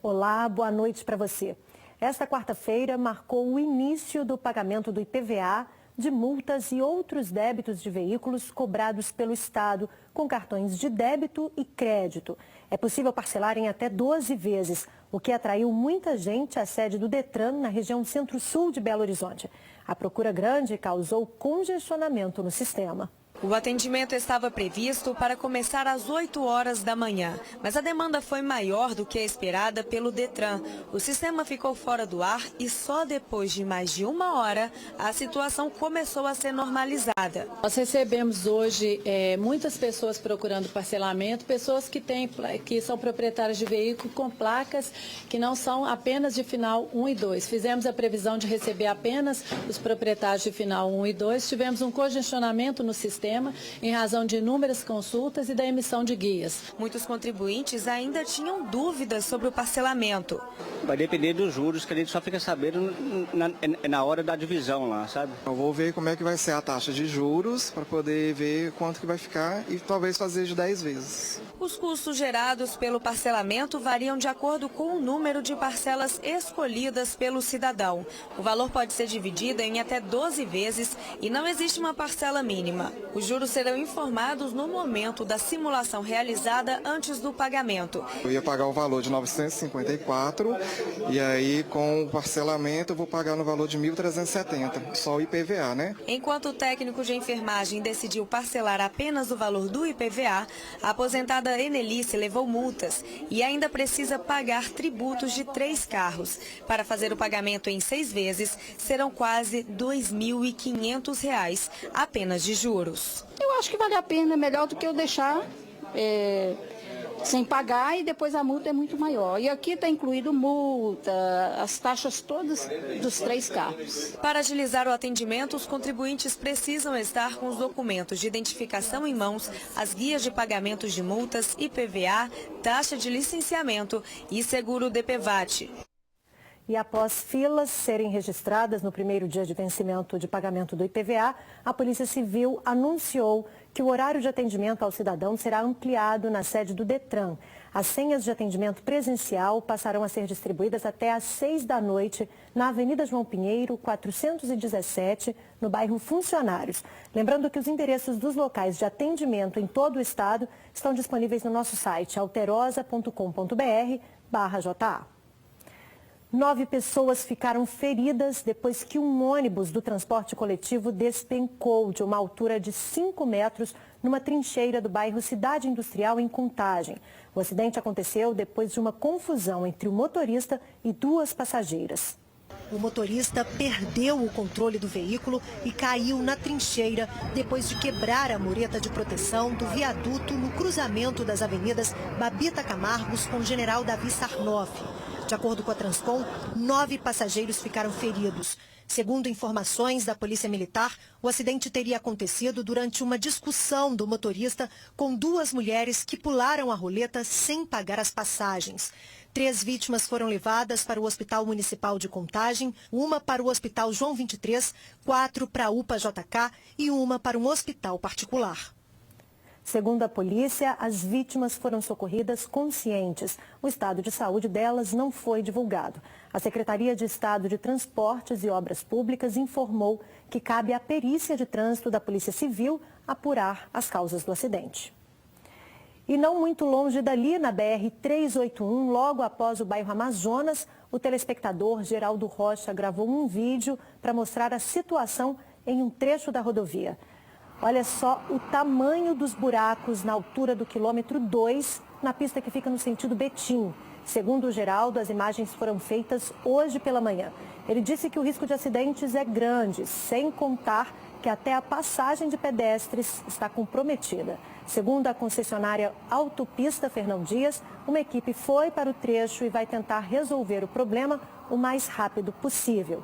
Olá, boa noite para você. Esta quarta-feira marcou o início do pagamento do IPVA, de multas e outros débitos de veículos cobrados pelo Estado com cartões de débito e crédito. É possível parcelar em até 12 vezes, o que atraiu muita gente à sede do Detran na região centro-sul de Belo Horizonte. A procura grande causou congestionamento no sistema. O atendimento estava previsto para começar às 8 horas da manhã, mas a demanda foi maior do que a esperada pelo Detran. O sistema ficou fora do ar e só depois de mais de uma hora a situação começou a ser normalizada. Nós recebemos hoje muitas pessoas procurando parcelamento, pessoas que são proprietárias de veículos com placas que não são apenas de final 1 e 2. Fizemos a previsão de receber apenas os proprietários de final 1 e 2. Tivemos um congestionamento no sistema em razão de inúmeras consultas e da emissão de guias. Muitos contribuintes ainda tinham dúvidas sobre o parcelamento. Vai depender dos juros, que a gente só fica sabendo na hora da divisão lá, sabe? Eu vou ver como é que vai ser a taxa de juros para poder ver quanto que vai ficar e talvez fazer de 10 vezes. Os custos gerados pelo parcelamento variam de acordo com o número de parcelas escolhidas pelo cidadão. O valor pode ser dividido em até 12 vezes e não existe uma parcela mínima. Os juros serão informados no momento da simulação realizada antes do pagamento. Eu ia pagar o valor de 954 e aí com o parcelamento eu vou pagar no valor de 1.370, só o IPVA, né? Enquanto o técnico de enfermagem decidiu parcelar apenas o valor do IPVA, a aposentada Enelice levou multas e ainda precisa pagar tributos de 3 carros. Para fazer o pagamento em 6 vezes, serão quase R$ 2.500 apenas de juros. Eu acho que vale a pena, melhor do que eu deixar sem pagar e depois a multa é muito maior. E aqui está incluído multa, as taxas todas dos 3 carros. Para agilizar o atendimento, os contribuintes precisam estar com os documentos de identificação em mãos, as guias de pagamentos de multas, IPVA, taxa de licenciamento e seguro DPVAT. E após filas serem registradas no primeiro dia de vencimento de pagamento do IPVA, a Polícia Civil anunciou que o horário de atendimento ao cidadão será ampliado na sede do Detran. As senhas de atendimento presencial passarão a ser distribuídas até às 6 da noite na Avenida João Pinheiro, 417, no bairro Funcionários. Lembrando que os endereços dos locais de atendimento em todo o estado estão disponíveis no nosso site alterosa.com.br/JA. 9 pessoas ficaram feridas depois que um ônibus do transporte coletivo despencou de uma altura de 5 metros numa trincheira do bairro Cidade Industrial, em Contagem. O acidente aconteceu depois de uma confusão entre o motorista e 2 passageiras. O motorista perdeu o controle do veículo e caiu na trincheira depois de quebrar a mureta de proteção do viaduto no cruzamento das avenidas Babita Camargos com General Davi Sarnoff. De acordo com a Transcom, 9 passageiros ficaram feridos. Segundo informações da Polícia Militar, o acidente teria acontecido durante uma discussão do motorista com 2 mulheres que pularam a roleta sem pagar as passagens. 3 vítimas foram levadas para o Hospital Municipal de Contagem, uma para o Hospital João 23, 4 para a UPA JK e uma para um hospital particular. Segundo a polícia, as vítimas foram socorridas conscientes. O estado de saúde delas não foi divulgado. A Secretaria de Estado de Transportes e Obras Públicas informou que cabe à perícia de trânsito da Polícia Civil apurar as causas do acidente. E não muito longe dali, na BR-381, logo após o bairro Amazonas, o telespectador Geraldo Rocha gravou um vídeo para mostrar a situação em um trecho da rodovia. Olha só o tamanho dos buracos na altura do quilômetro 2, na pista que fica no sentido Betim. Segundo o Geraldo, as imagens foram feitas hoje pela manhã. Ele disse que o risco de acidentes é grande, sem contar que até a passagem de pedestres está comprometida. Segundo a concessionária Autopista Fernão Dias, uma equipe foi para o trecho e vai tentar resolver o problema o mais rápido possível.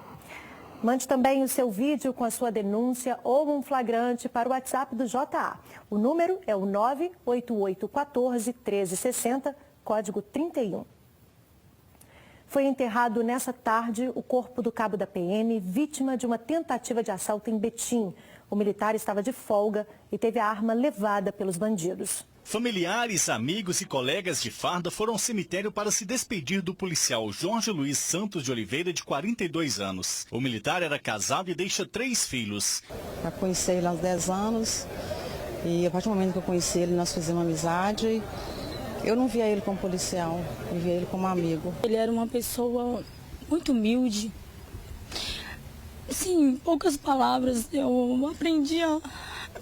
Mande também o seu vídeo com a sua denúncia ou um flagrante para o WhatsApp do JA. O número é o 98814-1360, código 31. Foi enterrado nessa tarde o corpo do cabo da PM, vítima de uma tentativa de assalto em Betim. O militar estava de folga e teve a arma levada pelos bandidos. Familiares, amigos e colegas de farda foram ao cemitério para se despedir do policial Jorge Luiz Santos de Oliveira, de 42 anos. O militar era casado e deixa 3 filhos. Eu conheci ele há uns 10 anos e a partir do momento que eu conheci ele, nós fizemos amizade. Eu não via ele como policial, eu via ele como amigo. Ele era uma pessoa muito humilde. Assim, em poucas palavras, eu aprendi a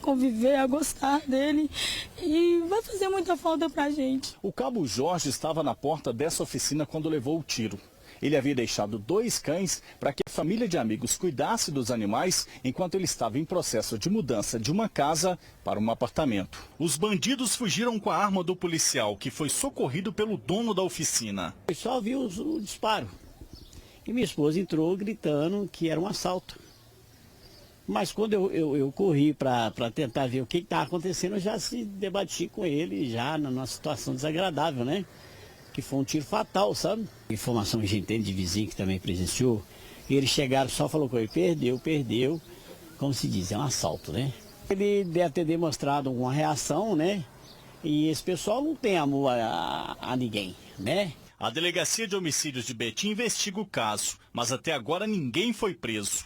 conviver, a gostar dele e vai fazer muita falta pra gente. O cabo Jorge estava na porta dessa oficina quando levou o tiro. Ele havia deixado 2 cães para que a família de amigos cuidasse dos animais enquanto ele estava em processo de mudança de uma casa para um apartamento. Os bandidos fugiram com a arma do policial, que foi socorrido pelo dono da oficina. Eu só vi o disparo e minha esposa entrou gritando que era um assalto. Mas quando eu corri para tentar ver o que estava acontecendo, eu já se debati com ele, já numa situação desagradável, né? Que foi um tiro fatal, sabe? Informação que a gente tem de vizinho que também presenciou, e eles chegaram, só falou com ele, perdeu, como se diz, é um assalto, né? Ele deve ter demonstrado uma reação, né? E esse pessoal não tem amor a ninguém, né? A Delegacia de Homicídios de Betim investiga o caso, mas até agora ninguém foi preso.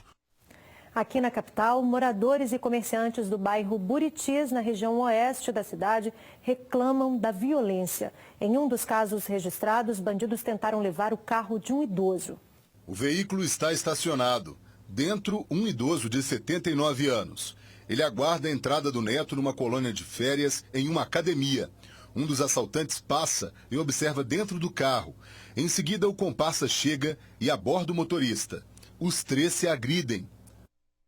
Aqui na capital, moradores e comerciantes do bairro Buritis, na região oeste da cidade, reclamam da violência. Em um dos casos registrados, bandidos tentaram levar o carro de um idoso. O veículo está estacionado. Dentro, um idoso de 79 anos. Ele aguarda a entrada do neto numa colônia de férias em uma academia. Um dos assaltantes passa e observa dentro do carro. Em seguida, o comparsa chega e aborda o motorista. Os 3 se agridem.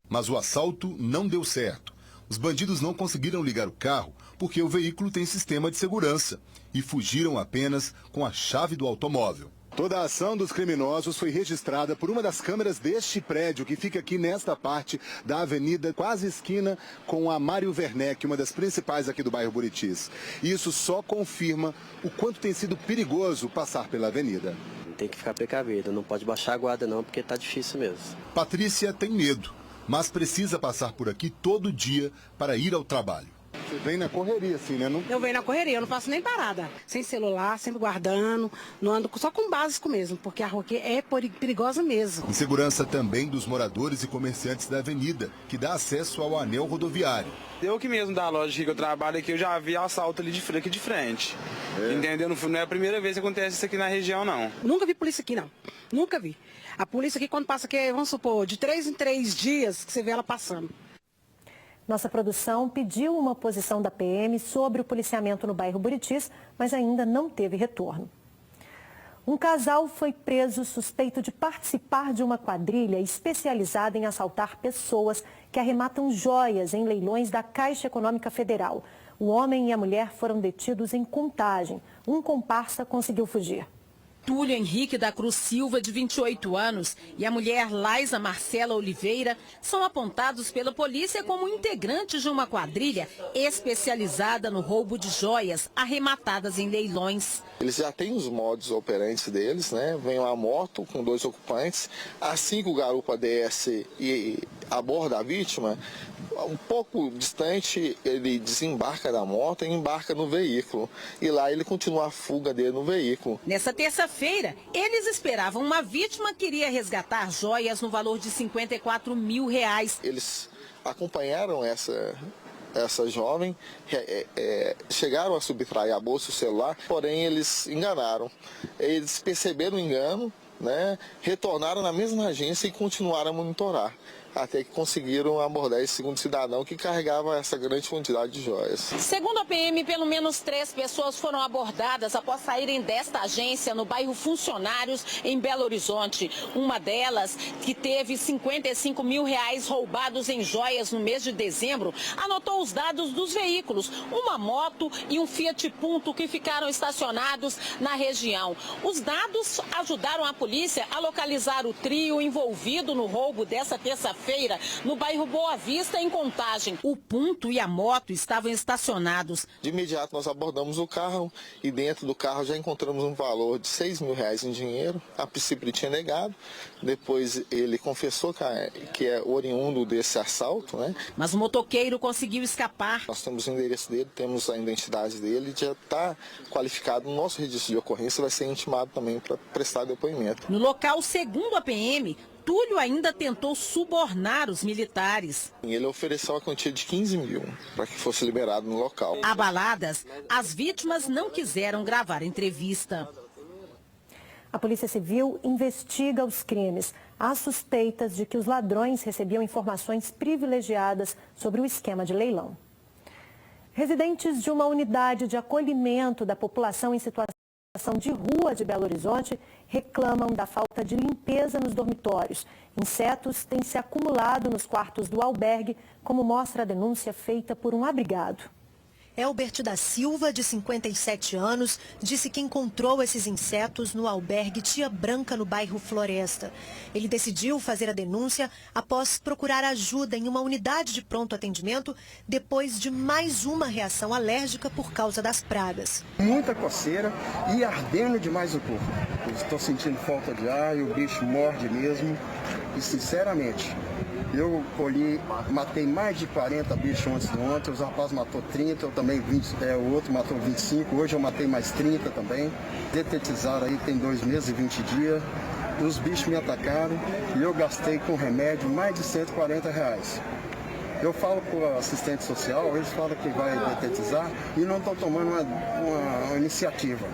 Mas o assalto não deu certo. Os bandidos não conseguiram ligar o carro porque o veículo tem sistema de segurança e fugiram apenas com a chave do automóvel. Toda a ação dos criminosos foi registrada por uma das câmeras deste prédio que fica aqui nesta parte da avenida, quase esquina com a Mário Werneck, uma das principais aqui do bairro Buritis. Isso só confirma o quanto tem sido perigoso passar pela avenida. Tem que ficar precavido, não pode baixar a guarda não, porque tá difícil mesmo. Patrícia tem medo, mas precisa passar por aqui todo dia para ir ao trabalho. Você vem na correria, assim, né? Eu venho na correria, eu não faço nem parada. Sem celular, sempre guardando, não ando só com básico mesmo, porque a rua aqui é perigosa mesmo. Insegurança também dos moradores e comerciantes da avenida, que dá acesso ao anel rodoviário. Eu que mesmo da loja que eu trabalho aqui, eu já vi assalto ali aqui de frente. Entendeu? Não é a primeira vez que acontece isso aqui na região, não. Nunca vi polícia aqui, não. Nunca vi. A polícia aqui, quando passa aqui, vamos supor, de 3 em 3 dias que você vê ela passando. Nossa produção pediu uma posição da PM sobre o policiamento no bairro Buritis, mas ainda não teve retorno. Um casal foi preso suspeito de participar de uma quadrilha especializada em assaltar pessoas que arrematam joias em leilões da Caixa Econômica Federal. O homem e a mulher foram detidos em Contagem. Um comparsa conseguiu fugir. Túlio Henrique da Cruz Silva, de 28 anos, e a mulher Laisa Marcela Oliveira são apontados pela polícia como integrantes de uma quadrilha especializada no roubo de joias arrematadas em leilões. Eles já têm os modus operantes deles, né? Vem uma moto com 2 ocupantes, assim que o garupa desce e aborda a vítima, um pouco distante ele desembarca da moto e embarca no veículo. E lá ele continua a fuga dele no veículo. Nessa terça-feira, eles esperavam uma vítima que iria resgatar joias no valor de R$54 mil. Eles acompanharam essa jovem, chegaram a subtrair a bolsa e o celular, porém eles enganaram. Eles perceberam o engano, né, retornaram na mesma agência e continuaram a monitorar, até que conseguiram abordar esse segundo cidadão que carregava essa grande quantidade de joias. Segundo a PM, pelo menos 3 pessoas foram abordadas após saírem desta agência no bairro Funcionários, em Belo Horizonte. Uma delas, que teve R$55 mil roubados em joias no mês de dezembro, anotou os dados dos veículos, uma moto e um Fiat Punto que ficaram estacionados na região. Os dados ajudaram a polícia a localizar o trio envolvido no roubo dessa terça-feira segunda-feira, no bairro Boa Vista, em Contagem. O Punto e a moto estavam estacionados. De imediato nós abordamos o carro e dentro do carro já encontramos um valor de R$6.000 em dinheiro. A princípio ele tinha negado, depois ele confessou que é oriundo desse assalto, né? Mas o motoqueiro conseguiu escapar. Nós temos o endereço dele, temos a identidade dele, já está qualificado no nosso registro de ocorrência, vai ser intimado também para prestar depoimento. No local, segundo a PM, Túlio ainda tentou subornar os militares. Ele ofereceu a quantia de 15 mil para que fosse liberado no local. Abaladas, as vítimas não quiseram gravar a entrevista. A Polícia Civil investiga os crimes. Há suspeitas de que os ladrões recebiam informações privilegiadas sobre o esquema de leilão. Residentes de uma unidade de acolhimento da população em situação de rua de Belo Horizonte reclamam da falta de limpeza nos dormitórios. Insetos têm se acumulado nos quartos do albergue, como mostra a denúncia feita por um abrigado. Elbert da Silva, de 57 anos, disse que encontrou esses insetos no albergue Tia Branca, no bairro Floresta. Ele decidiu fazer a denúncia após procurar ajuda em uma unidade de pronto atendimento, depois de mais uma reação alérgica por causa das pragas. Muita coceira e ardendo demais o corpo. Estou sentindo falta de ar e o bicho morde mesmo. E sinceramente, eu matei mais de 40 bichos antes de ontem, os rapazes matou 30, eu também 20, o outro matou 25, hoje eu matei mais 30 também. Detetizaram aí tem 2 meses e 20 dias, os bichos me atacaram e eu gastei com remédio mais de R$140. Eu falo para o assistente social, eles falam que vai detetizar e não estão tomando uma iniciativa.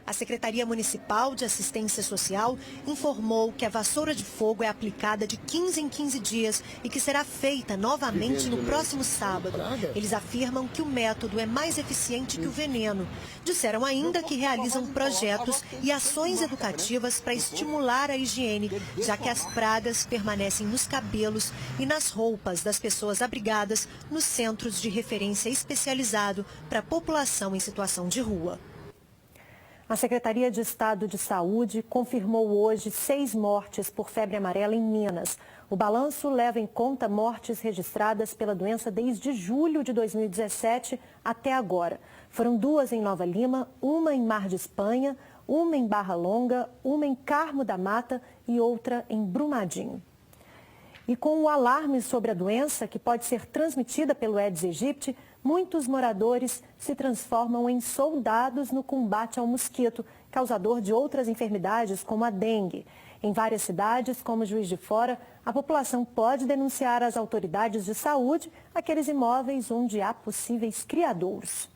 A Secretaria Municipal de Assistência Social informou que a vassoura de fogo é aplicada de 15 em 15 dias e que será feita novamente no próximo sábado. Eles afirmam que o método é mais eficiente que o veneno. Disseram ainda que realizam projetos e ações educativas para estimular a higiene, já que as pragas permanecem nos cabelos e nas roupas das pessoas abrigadas nos centros de referência especializado para a população em situação de rua. A Secretaria de Estado de Saúde confirmou hoje 6 mortes por febre amarela em Minas. O balanço leva em conta mortes registradas pela doença desde julho de 2017 até agora. Foram 2 em Nova Lima, uma em Mar de Espanha, uma em Barra Longa, uma em Carmo da Mata e outra em Brumadinho. E com o alarme sobre a doença, que pode ser transmitida pelo Aedes aegypti, muitos moradores se transformam em soldados no combate ao mosquito, causador de outras enfermidades como a dengue. Em várias cidades, como Juiz de Fora, a população pode denunciar às autoridades de saúde aqueles imóveis onde há possíveis criadouros.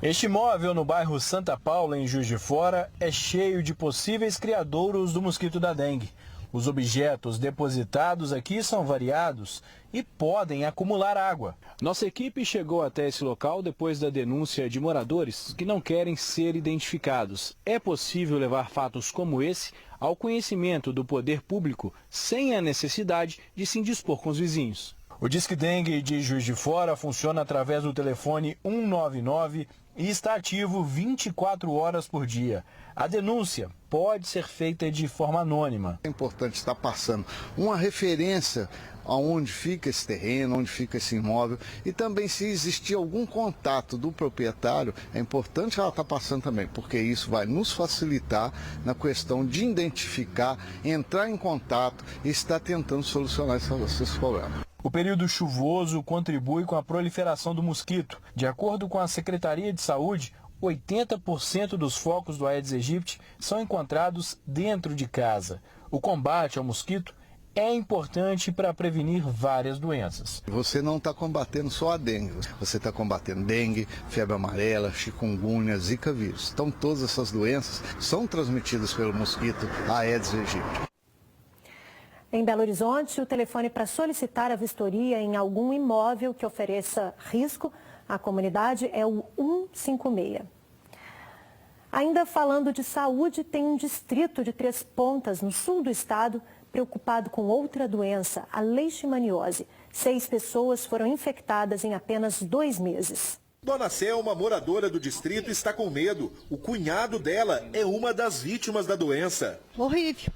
Este imóvel no bairro Santa Paula, em Juiz de Fora, é cheio de possíveis criadouros do mosquito da dengue. Os objetos depositados aqui são variados e podem acumular água. Nossa equipe chegou até esse local depois da denúncia de moradores que não querem ser identificados. É possível levar fatos como esse ao conhecimento do poder público sem a necessidade de se indispor com os vizinhos. O Disque Dengue de Juiz de Fora funciona através do telefone 199 e está ativo 24 horas por dia. A denúncia pode ser feita de forma anônima. É importante estar passando uma referência aonde fica esse terreno, onde fica esse imóvel e também se existir algum contato do proprietário, é importante ela estar passando também, porque isso vai nos facilitar na questão de identificar, entrar em contato e estar tentando solucionar esses problemas. O período chuvoso contribui com a proliferação do mosquito. De acordo com a Secretaria de Saúde, 80% dos focos do Aedes aegypti são encontrados dentro de casa. O combate ao mosquito é importante para prevenir várias doenças. Você não está combatendo só a dengue, você está combatendo dengue, febre amarela, chikungunya, zika vírus. Então todas essas doenças são transmitidas pelo mosquito Aedes aegypti. Em Belo Horizonte, o telefone para solicitar a vistoria em algum imóvel que ofereça risco à comunidade é o 156. Ainda falando de saúde, tem um distrito de Três Pontas, no sul do estado, preocupado com outra doença, a leishmaniose. 6 pessoas foram infectadas em apenas 2 meses. Dona Selma, moradora do distrito, está com medo. O cunhado dela é uma das vítimas da doença. Horrível.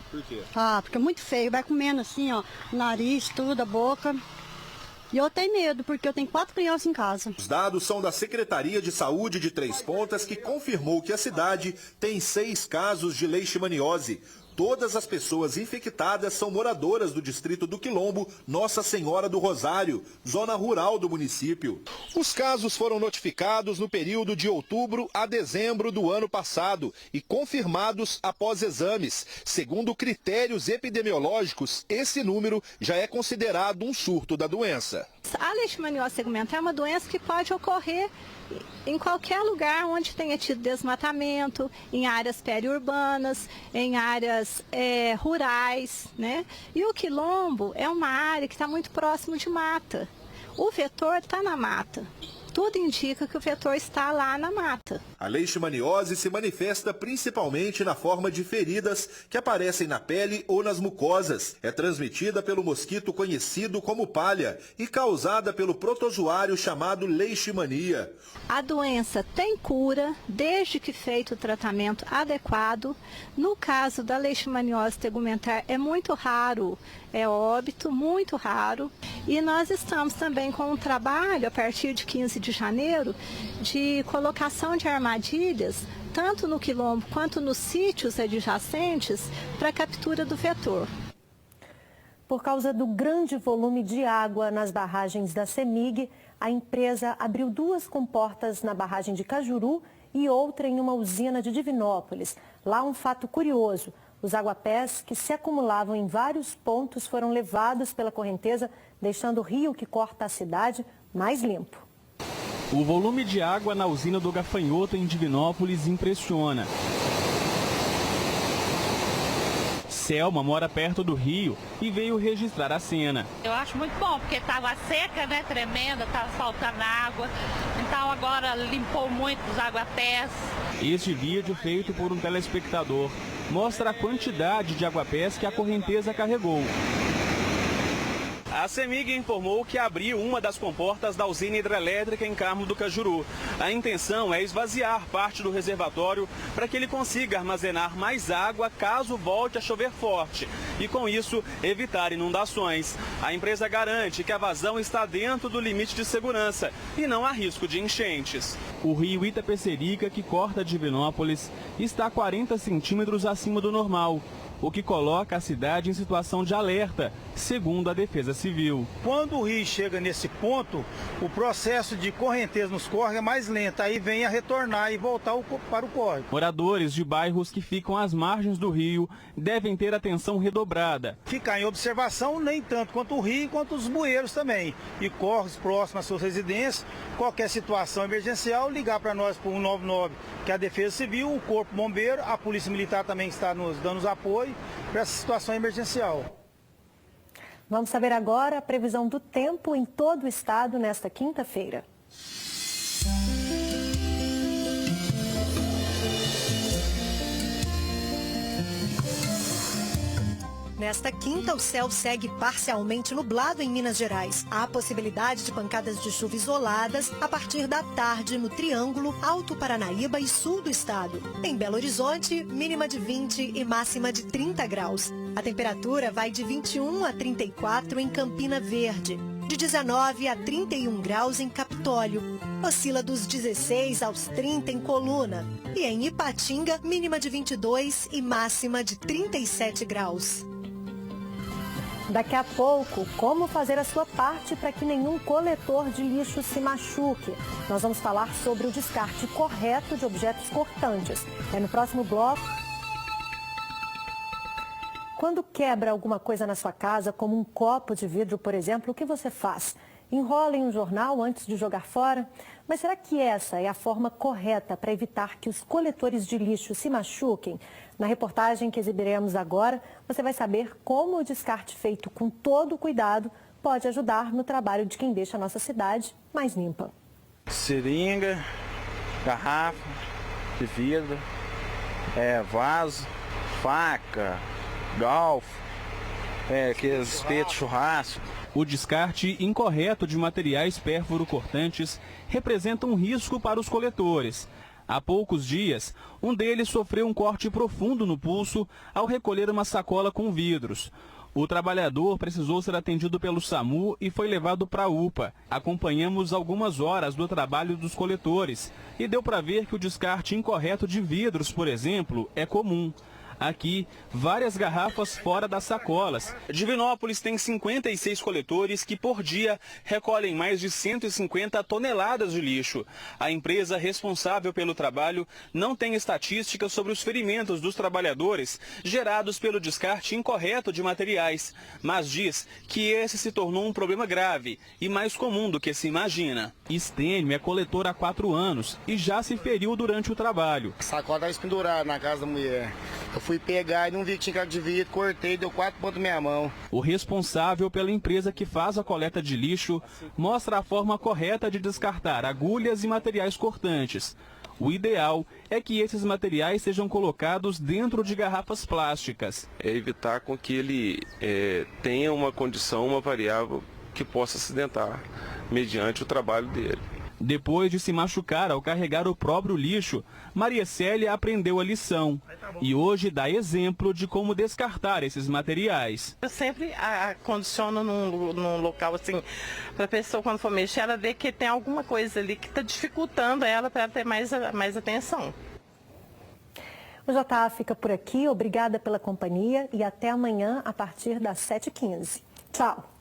Por quê? Ah, porque é muito feio, vai comendo assim, ó, nariz, tudo, a boca. E eu tenho medo, porque eu tenho 4 crianças em casa. Os dados são da Secretaria de Saúde de Três Pontas, que confirmou que a cidade tem 6 casos de leishmaniose. Todas as pessoas infectadas são moradoras do distrito do Quilombo, Nossa Senhora do Rosário, zona rural do município. Os casos foram notificados no período de outubro a dezembro do ano passado e confirmados após exames. Segundo critérios epidemiológicos, esse número já é considerado um surto da doença. A leishmaniose tegumentar é uma doença que pode ocorrer em qualquer lugar onde tenha tido desmatamento, em áreas periurbanas, em áreas rurais, né? E o quilombo é uma área que está muito próximo de mata. O vetor está na mata. Tudo indica que o vetor está lá na mata. A leishmaniose se manifesta principalmente na forma de feridas que aparecem na pele ou nas mucosas. É transmitida pelo mosquito conhecido como palha e causada pelo protozoário chamado leishmania. A doença tem cura desde que feito o tratamento adequado. No caso da leishmaniose tegumentar é muito raro, é óbito, muito raro. E nós estamos também com um trabalho a partir de 15 de janeiro de colocação de armadilhas, tanto no quilombo quanto nos sítios adjacentes, para a captura do vetor. Por causa do grande volume de água nas barragens da CEMIG, a empresa abriu 2 comportas na barragem de Cajuru e outra em uma usina de Divinópolis. Lá um fato curioso, os aguapés que se acumulavam em vários pontos foram levados pela correnteza, deixando o rio que corta a cidade mais limpo. O volume de água na usina do Gafanhoto em Divinópolis impressiona. Selma mora perto do rio e veio registrar a cena. Eu acho muito bom, porque estava seca, né, tremenda, estava faltando água. Então agora limpou muito os aguapés. Este vídeo, feito por um telespectador, mostra a quantidade de aguapés que a correnteza carregou. A CEMIG informou que abriu uma das comportas da usina hidrelétrica em Carmo do Cajuru. A intenção é esvaziar parte do reservatório para que ele consiga armazenar mais água caso volte a chover forte e, com isso, evitar inundações. A empresa garante que a vazão está dentro do limite de segurança e não há risco de enchentes. O rio Itapecerica, que corta Divinópolis, está 40 centímetros acima do normal, o que coloca a cidade em situação de alerta, segundo a Defesa Civil. Quando o rio chega nesse ponto, o processo de correnteza nos córregos é mais lento, aí vem a retornar e voltar para o córrego. Moradores de bairros que ficam às margens do rio devem ter atenção redobrada. Ficar em observação nem tanto quanto o rio, quanto os bueiros também. E córregos próximos às suas residências, qualquer situação emergencial, ligar para nós por 199, que é a Defesa Civil, o Corpo Bombeiro, a Polícia Militar também está nos dando apoio para essa situação emergencial. Vamos saber agora a previsão do tempo em todo o estado nesta quinta-feira. Nesta quinta, o céu segue parcialmente nublado em Minas Gerais. Há possibilidade de pancadas de chuva isoladas a partir da tarde no Triângulo, Alto Paranaíba e sul do estado. Em Belo Horizonte, mínima de 20 e máxima de 30 graus. A temperatura vai de 21 a 34 em Campina Verde, de 19 a 31 graus em Capitólio. Oscila dos 16 aos 30 em Coluna. E em Ipatinga, mínima de 22 e máxima de 37 graus. Daqui a pouco, como fazer a sua parte para que nenhum coletor de lixo se machuque. Nós vamos falar sobre o descarte correto de objetos cortantes. É no próximo bloco. Quando quebra alguma coisa na sua casa, como um copo de vidro, por exemplo, o que você faz? Enrola em um jornal antes de jogar fora? Mas será que essa é a forma correta para evitar que os coletores de lixo se machuquem? Na reportagem que exibiremos agora, você vai saber como o descarte feito com todo o cuidado pode ajudar no trabalho de quem deixa a nossa cidade mais limpa. Seringa, garrafa de vidro, vaso, faca, galfo, aqueles espetos de churrasco. O descarte incorreto de materiais pérfuro-cortantes representa um risco para os coletores. Há poucos dias, um deles sofreu um corte profundo no pulso ao recolher uma sacola com vidros. O trabalhador precisou ser atendido pelo SAMU e foi levado para a UPA. Acompanhamos algumas horas do trabalho dos coletores e deu para ver que o descarte incorreto de vidros, por exemplo, é comum. Aqui, várias garrafas fora das sacolas. Divinópolis tem 56 coletores que, por dia, recolhem mais de 150 toneladas de lixo. A empresa responsável pelo trabalho não tem estatísticas sobre os ferimentos dos trabalhadores gerados pelo descarte incorreto de materiais, mas diz que esse se tornou um problema grave e mais comum do que se imagina. Estênio é coletor há 4 anos e já se feriu durante o trabalho. A sacola estava pendurada na casa da mulher. Eu fui pegar e não vi que tinha cara de vidro, cortei, deu 4 pontos na minha mão. O responsável pela empresa que faz a coleta de lixo mostra a forma correta de descartar agulhas e materiais cortantes. O ideal é que esses materiais sejam colocados dentro de garrafas plásticas. É evitar com que ele tenha uma condição, uma variável que possa acidentar mediante o trabalho dele. Depois de se machucar ao carregar o próprio lixo, Maria Célia aprendeu a lição e hoje dá exemplo de como descartar esses materiais. Eu sempre condiciono num local assim, para a pessoa quando for mexer, ela ver que tem alguma coisa ali que está dificultando ela para ter mais atenção. O JA fica por aqui, obrigada pela companhia e até amanhã a partir das 7h15. Tchau!